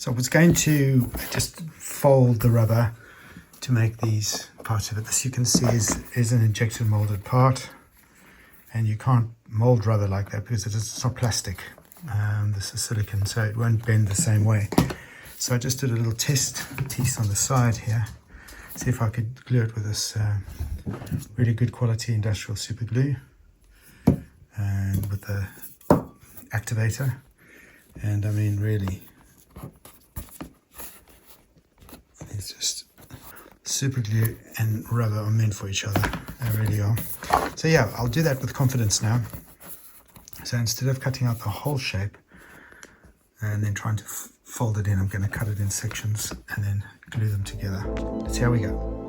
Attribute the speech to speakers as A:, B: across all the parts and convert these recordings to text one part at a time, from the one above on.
A: So I was going to just fold the rubber to make these parts of it. This you can see is an injection molded part, and you can't mold rubber like that because it's not plastic. This is silicon, so it won't bend the same way. So I just did a little test piece on the side here, see if I could glue it with this really good quality industrial super glue and with the activator. And I mean, really, it's just super glue and rubber are meant for each other. They really are. So yeah, I'll do that with confidence now. So instead of cutting out the whole shape and then trying to fold it in, I'm going to cut it in sections and then glue them together. Let's see how we go.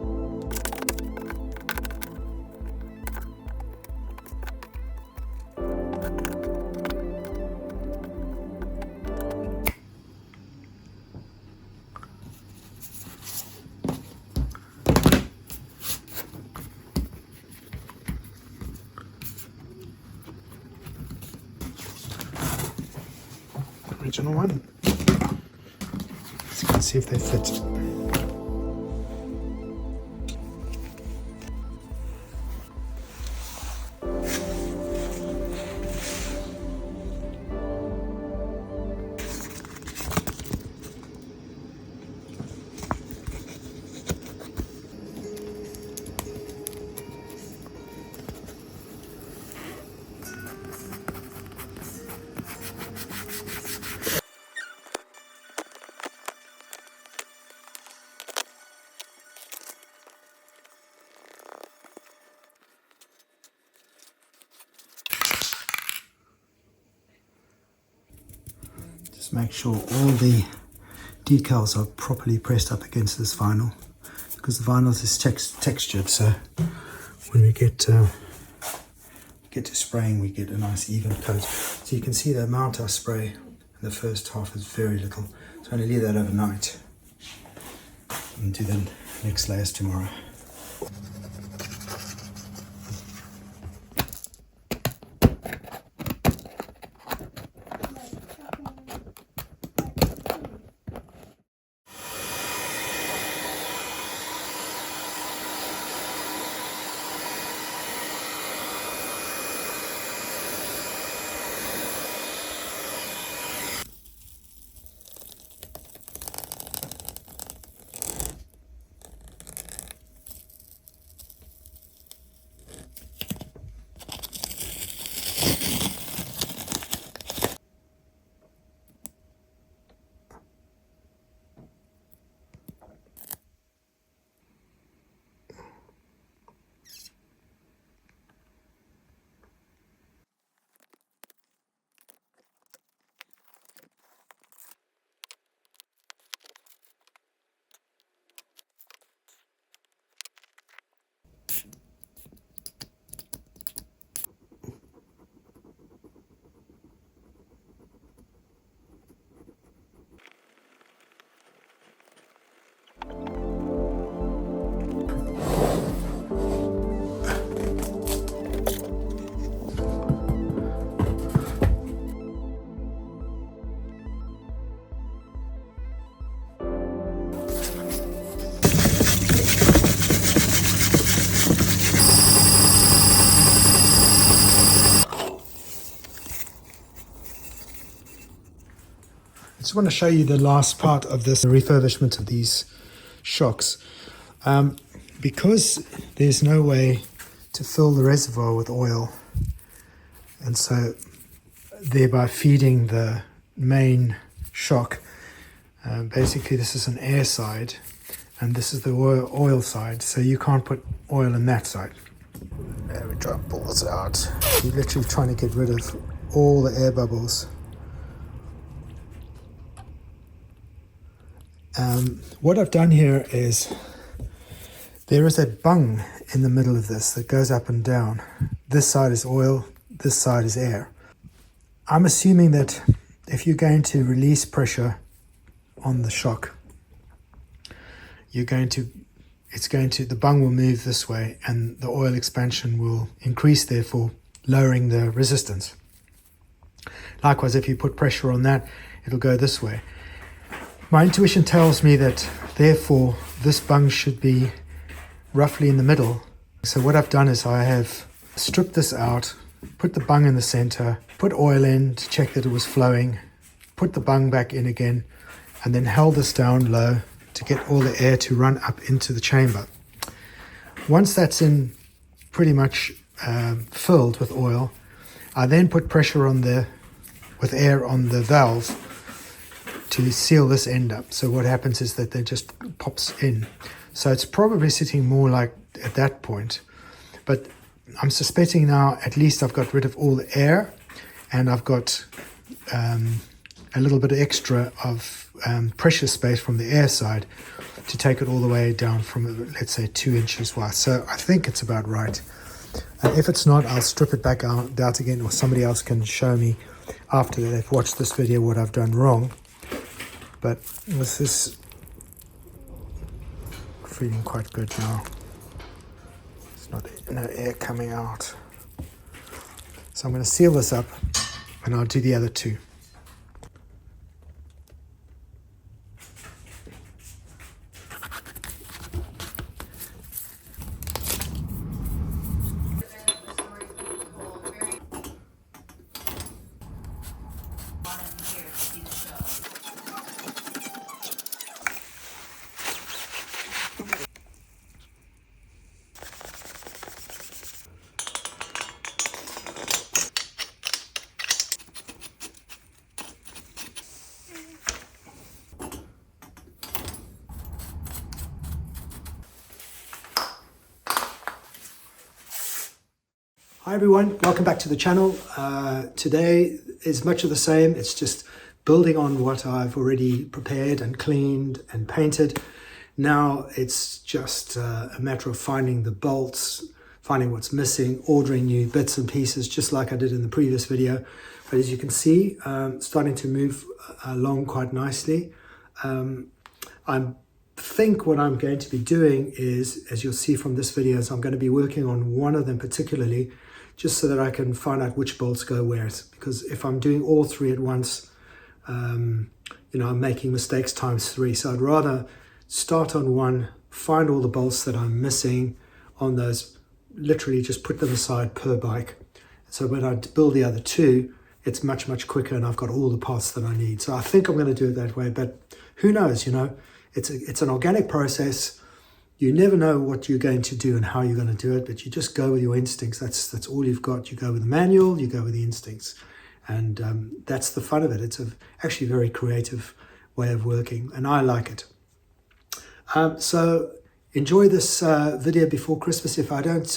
A: Original one. Let's see if they fit. Just make sure all the decals are properly pressed up against this vinyl, because the vinyl is textured, so when we get to spraying we get a nice even coat. So you can see the amount I spray in the first half is very little, so I'm going to leave that overnight and do the next layers tomorrow. I just want to show you the last part of this refurbishment of these shocks. Because there's no way to fill the reservoir with oil, and so thereby feeding the main shock, basically this is an air side and this is the oil side, so you can't put oil in that side. There we try and pull this out. You're literally trying to get rid of all the air bubbles. What I've done here is there is a bung in the middle of this that goes up and down. This side is oil, this side is air. I'm assuming that if you're going to release pressure on the shock, the bung will move this way and the oil expansion will increase, therefore lowering the resistance. Likewise, if you put pressure on that, it'll go this way. My intuition tells me that therefore this bung should be roughly in the middle. So what I've done is I have stripped this out, put the bung in the center, put oil in to check that it was flowing, put the bung back in again, and then held this down low to get all the air to run up into the chamber. Once that's in pretty much filled with oil, I then put pressure on with air on the valve to seal this end up. So what happens is that it just pops in. So it's probably sitting more like at that point, but I'm suspecting now at least I've got rid of all the air, and I've got a little bit extra of pressure space from the air side to take it all the way down from, let's say, 2 inches wide. So I think it's about right. If it's not, I'll strip it back out again, or somebody else can show me after they've watched this video what I've done wrong. But this is feeling quite good now. It's not no air coming out. So I'm going to seal this up and I'll do the other two. Hi everyone, welcome back to the channel. Today is much of the same. It's just building on what I've already prepared and cleaned and painted. Now it's just a matter of finding the bolts, finding what's missing, ordering new bits and pieces, just like I did in the previous video. But as you can see, starting to move along quite nicely. I think what I'm going to be doing is, as you'll see from this video, is I'm going to be working on one of them particularly, just so that I can find out which bolts go where. Because if I'm doing all three at once, I'm making mistakes times 3. So I'd rather start on one, find all the bolts that I'm missing on those, literally just put them aside per bike. So when I build the other 2, it's much, much quicker and I've got all the parts that I need. So I think I'm going to do it that way, but who knows, it's an organic process. You never know what you're going to do and how you're going to do it, but you just go with your instincts. That's all you've got. You go with the manual, you go with the instincts. And that's the fun of it. It's actually a very creative way of working, and I like it. So enjoy this video before Christmas. If I don't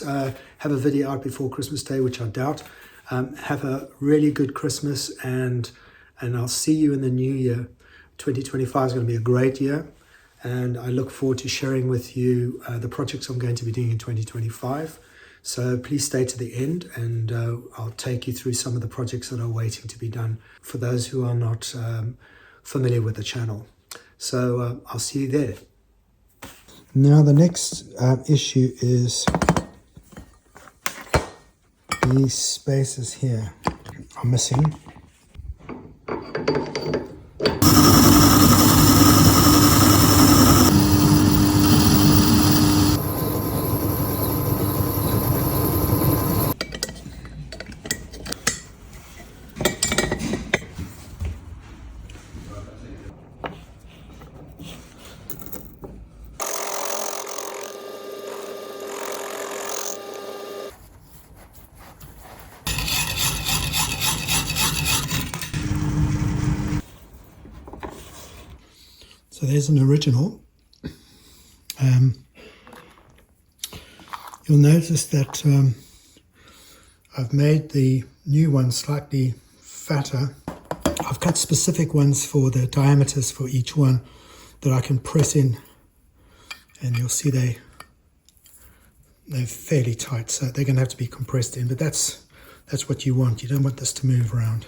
A: have a video out before Christmas Day, which I doubt, have a really good Christmas, and I'll see you in the new year. 2025 is going to be a great year. And I look forward to sharing with you the projects I'm going to be doing in 2025. So please stay to the end, and I'll take you through some of the projects that are waiting to be done for those who are not familiar with the channel. So I'll see you there. Now the next issue is these spaces here are missing. So there's an original. You'll notice that I've made the new one slightly fatter. I've cut specific ones for the diameters for each one that I can press in, and you'll see they're fairly tight, so they're going to have to be compressed in, but that's what you want. You don't want this to move around.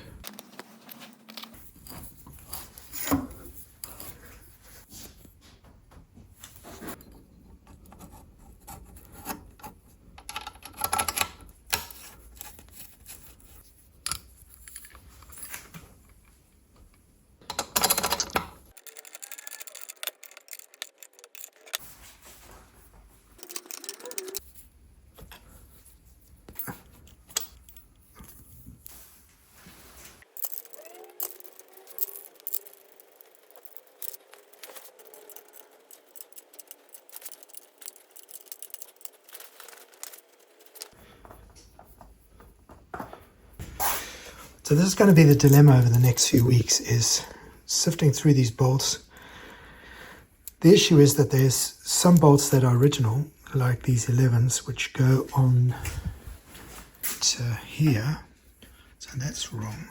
A: So this is going to be the dilemma over the next few weeks, is sifting through these bolts. The issue is that there's some bolts that are original, like these 11s, which go on to here. So that's wrong.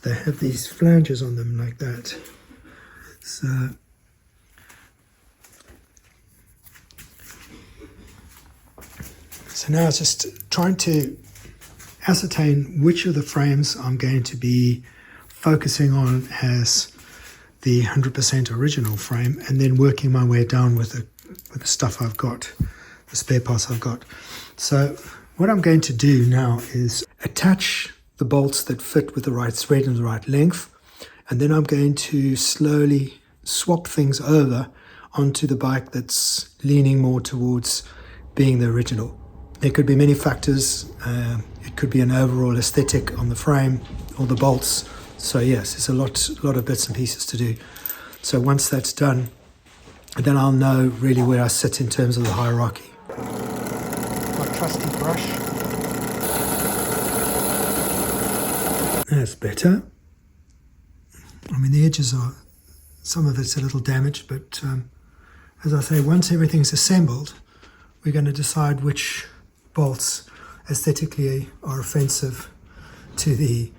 A: They have these flanges on them like that. So now it's just trying to ascertain which of the frames I'm going to be focusing on as the 100% original frame, and then working my way down with the stuff I've got, the spare parts I've got. So what I'm going to do now is attach the bolts that fit with the right thread and the right length, and then I'm going to slowly swap things over onto the bike that's leaning more towards being the original. There could be many factors. It could be an overall aesthetic on the frame or the bolts. So yes, it's a lot of bits and pieces to do. So once that's done, then I'll know really where I sit in terms of the hierarchy. My trusty brush. That's better. I mean, the edges are, some of it's a little damaged, but as I say, once everything's assembled, we're going to decide which bolts aesthetically are offensive to the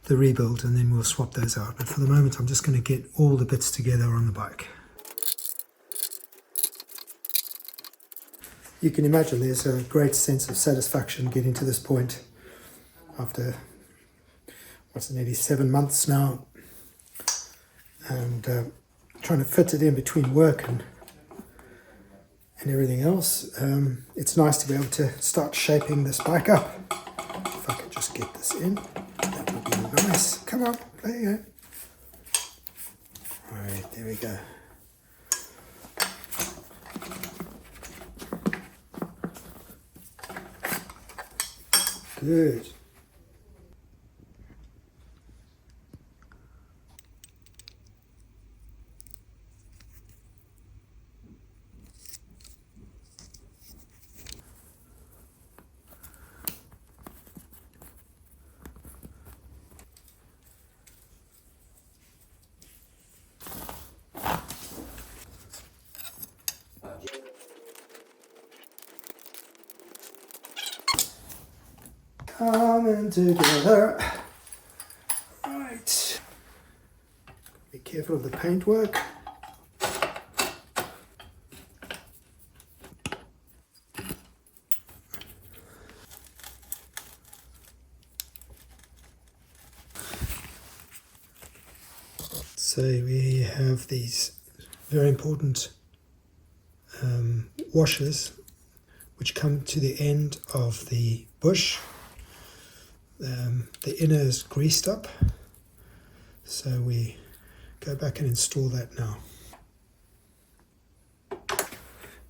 A: rebuild, and then we'll swap those out. But for the moment, I'm just going to get all the bits together on the bike. You can imagine there's a great sense of satisfaction getting to this point after, nearly 7 months now, and trying to fit it in between work and everything else. It's nice to be able to start shaping this bike up. If I could just get this in, that would be nice. Come on, there you go. All right, there we go. Good. Coming together. Right. Be careful of the paintwork. So we have these very important washers which come to the end of the bush. The inner is greased up, so we go back and install that now.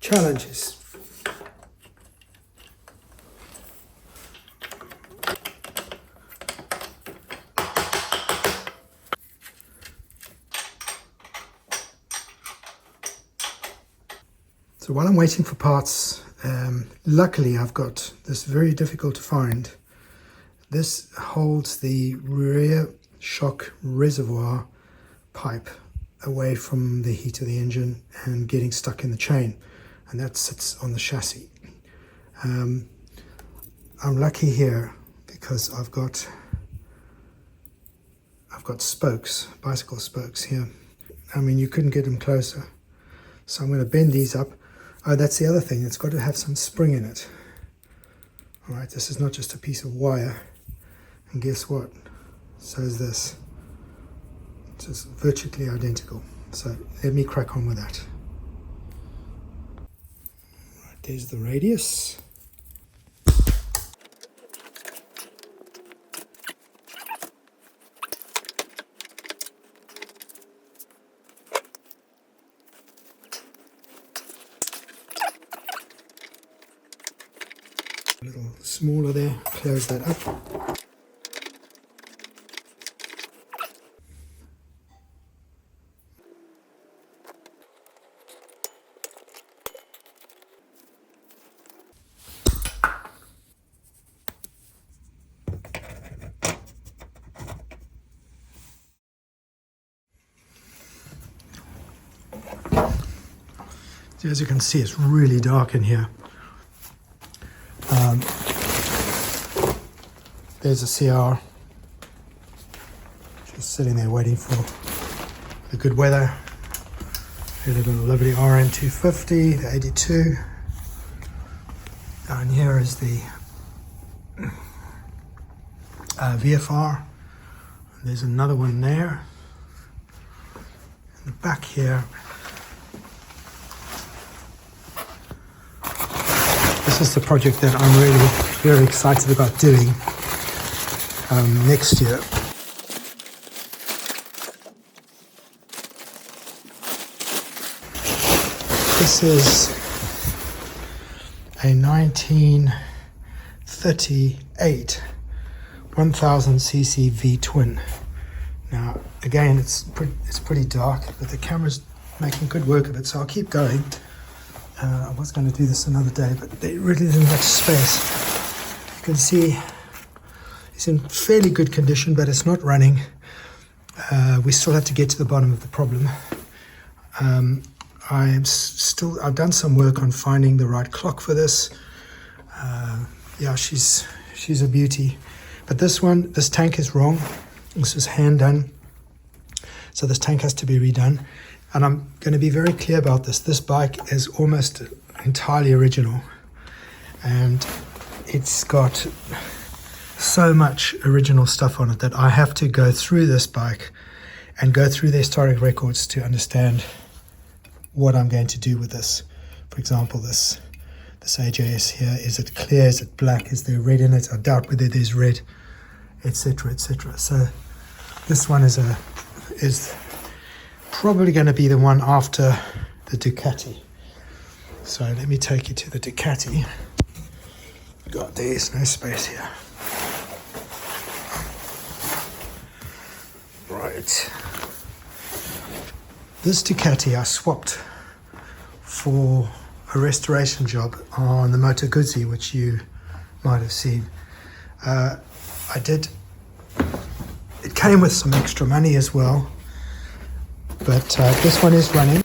A: Challenges. So while I'm waiting for parts, luckily I've got this very difficult to find. This holds the rear shock reservoir pipe away from the heat of the engine and getting stuck in the chain, and that sits on the chassis. I'm lucky here because I've got spokes, bicycle spokes here. I mean, you couldn't get them closer. So I'm going to bend these up. Oh, that's the other thing. It's got to have some spring in it. All right, this is not just a piece of wire. And guess what? So is this. It's just virtually identical. So let me crack on with that. Right, there's the radius. A little smaller there, close that up. As you can see, it's really dark in here. There's a CR just sitting there waiting for the good weather. Here's a little lovely RM250, the 82. Down here is the VFR. There's another one there. In the back here, this is the project that I'm really very excited about doing next year. This is a 1938 1000cc V-twin. Now, again, it's pretty dark, but the camera's making good work of it, so I'll keep going. I was going to do this another day, but there really isn't much space. You can see it's in fairly good condition, but it's not running. We still have to get to the bottom of the problem. I've done some work on finding the right clock for this. Yeah, she's a beauty. But this tank is wrong. This is hand done. So this tank has to be redone. And I'm going to be very clear about this. This bike is almost entirely original. And it's got so much original stuff on it that I have to go through this bike and go through the historic records to understand what I'm going to do with this. For example, this AJS here, is it clear, is it black, is there red in it? I doubt whether there's red, etc., etc. So this one is probably going to be the one after the Ducati. So let me take you to the Ducati. God, there is no space here. Right. This Ducati I swapped for a restoration job on the Moto Guzzi, which you might have seen. It came with some extra money as well, but this one is running.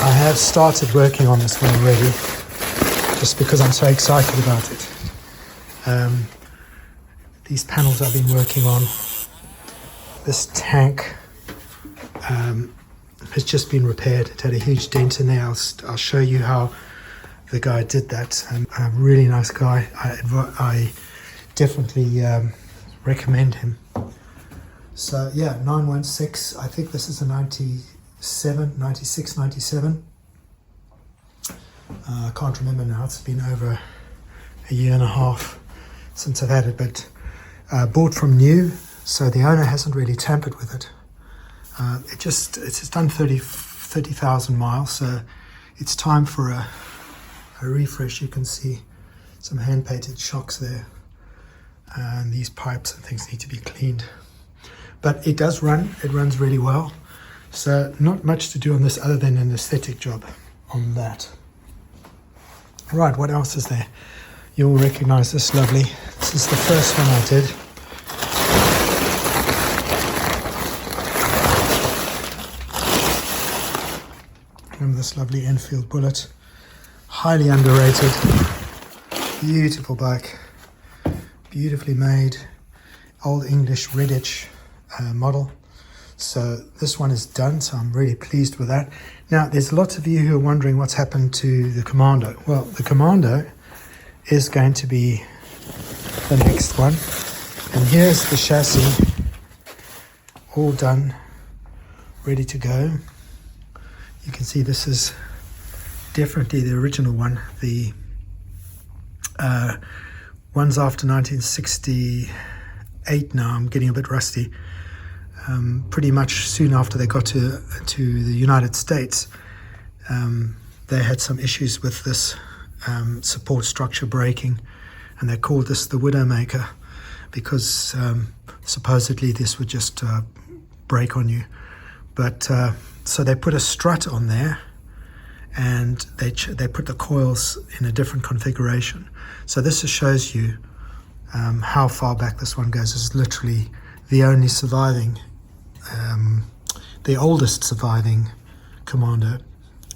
A: I have started working on this one already, just because I'm so excited about it. These panels I've been working on. This tank has just been repaired. It had a huge dent in there. I'll show you how the guy did that. A really nice guy. I definitely recommend him. So yeah, 916. I think this is a 96, 97. I can't remember now. It's been over a year and a half since I've had it, but bought from new. So the owner hasn't really tampered with it. It's done 30,000 miles, so it's time for a refresh. You can see some hand-painted shocks there, and these pipes and things need to be cleaned. But it does run. It runs really well. So not much to do on this other than an aesthetic job on that. Right, what else is there? You'll recognize this lovely. This is the first one I did. Remember this lovely Enfield Bullet, highly underrated, beautiful bike, beautifully made, old English Redditch model. So this one is done, so I'm really pleased with that. Now there's lots of you who are wondering what's happened to the Commando. Well, the Commando is going to be the next one, and here's the chassis all done, ready to go. You can see this is definitely the original one. The ones after 1968 now, I'm getting a bit rusty. Pretty much soon after they got to the United States, they had some issues with this support structure breaking, and they called this the Widowmaker because supposedly this would just break on you. But so they put a strut on there, and they put the coils in a different configuration. So this just shows you how far back this one goes. It's literally the only surviving the oldest surviving Commander,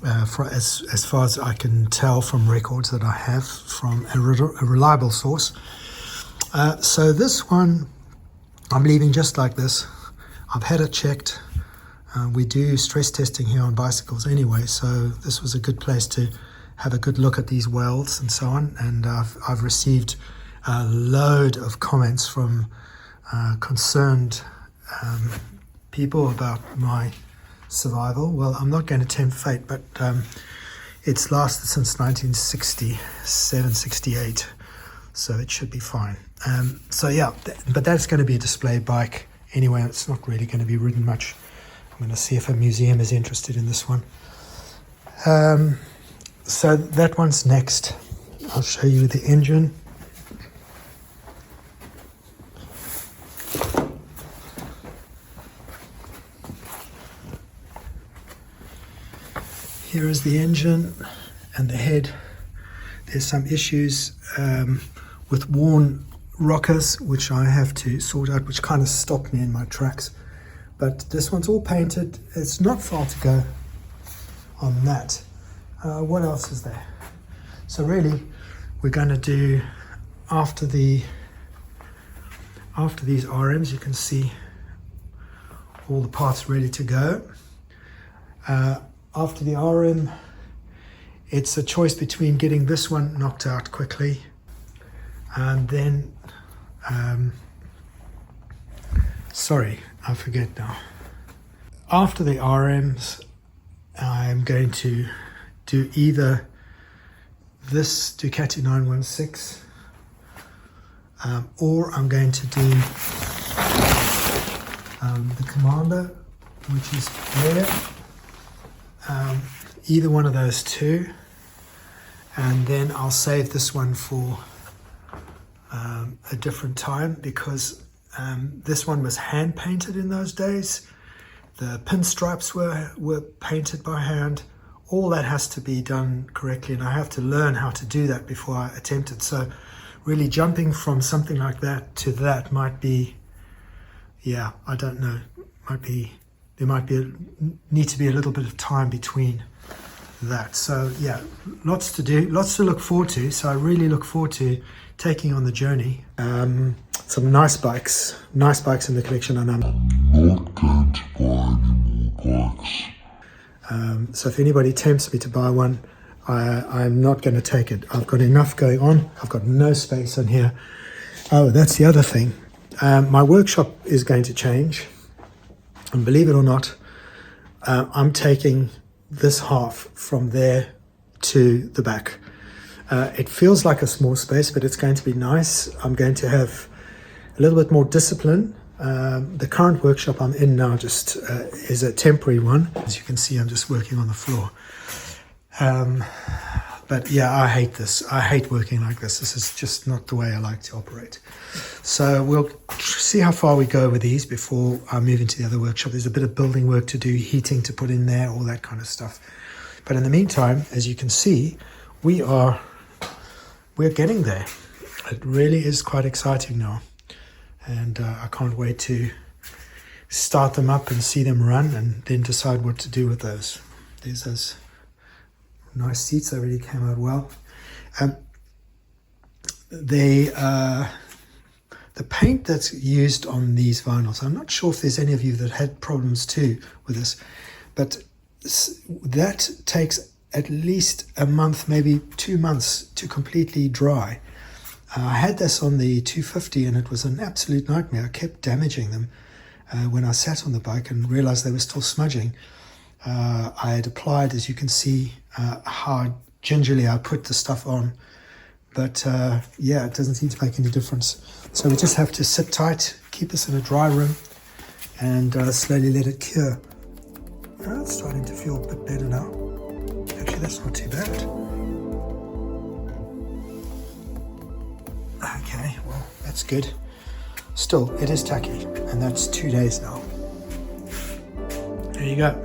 A: as far as I can tell from records that I have from a reliable source. So this one I'm leaving just like this. I've had it checked. We do stress testing here on bicycles anyway, so this was a good place to have a good look at these welds and so on. And I've received a load of comments from concerned people about my survival. Well, I'm not going to tempt fate, but it's lasted since 1967, 68, so it should be fine. So yeah, but that's going to be a display bike anyway. It's not really going to be ridden much. I'm going to see if a museum is interested in this one. So that one's next. I'll show you the engine. Here is the engine and the head. There's some issues with worn rockers, which I have to sort out, which kind of stopped me in my tracks. But this one's all painted. It's not far to go on that. What else is there? So really, we're going to do after these RMs. You can see all the parts ready to go. After the RM, it's a choice between getting this one knocked out quickly and then sorry, I forget now. After the RMs, I'm going to do either this Ducati 916 or I'm going to do the Commander, which is there. Either one of those two, and then I'll save this one for a different time, because this one was hand painted in those days. The pinstripes were painted by hand. All that has to be done correctly, and I have to learn how to do that before I attempt it. So really jumping from something like that to that might be, yeah, I don't know, there might need to be a little bit of time between that. So yeah, lots to do, lots to look forward to. So I really look forward to taking on the journey. Some nice bikes in the collection, and I'm not going to buy any more bikes. So if anybody tempts me to buy one, I'm not going to take it. I've got enough going on. I've got no space in here. Oh, that's the other thing. My workshop is going to change. And believe it or not, I'm taking this half from there to the back. It feels like a small space, but it's going to be nice. I'm going to have a little bit more discipline. The current workshop I'm in now just is a temporary one. As you can see, I'm just working on the floor. But yeah, I hate this. I hate working like this. This is just not the way I like to operate. So we'll see how far we go with these before I move into the other workshop. There's a bit of building work to do, heating to put in there, all that kind of stuff. But in the meantime, as you can see, we're getting there. It really is quite exciting now. And I can't wait to start them up and see them run and then decide what to do with those. There's those nice seats that really came out well. The paint that's used on these vinyls, I'm not sure if there's any of you that had problems too with this, but that takes at least a month, maybe 2 months to completely dry. I had this on the 250 and it was an absolute nightmare. I kept damaging them when I sat on the bike and realized they were still smudging. I had applied, as you can see, how gingerly I put the stuff on. But yeah, it doesn't seem to make any difference. So we just have to sit tight, keep this in a dry room, and slowly let it cure. It's starting to feel a bit better now. Actually, that's not too bad. Okay, well, that's good. Still, it is tacky, and that's 2 days now. There you go.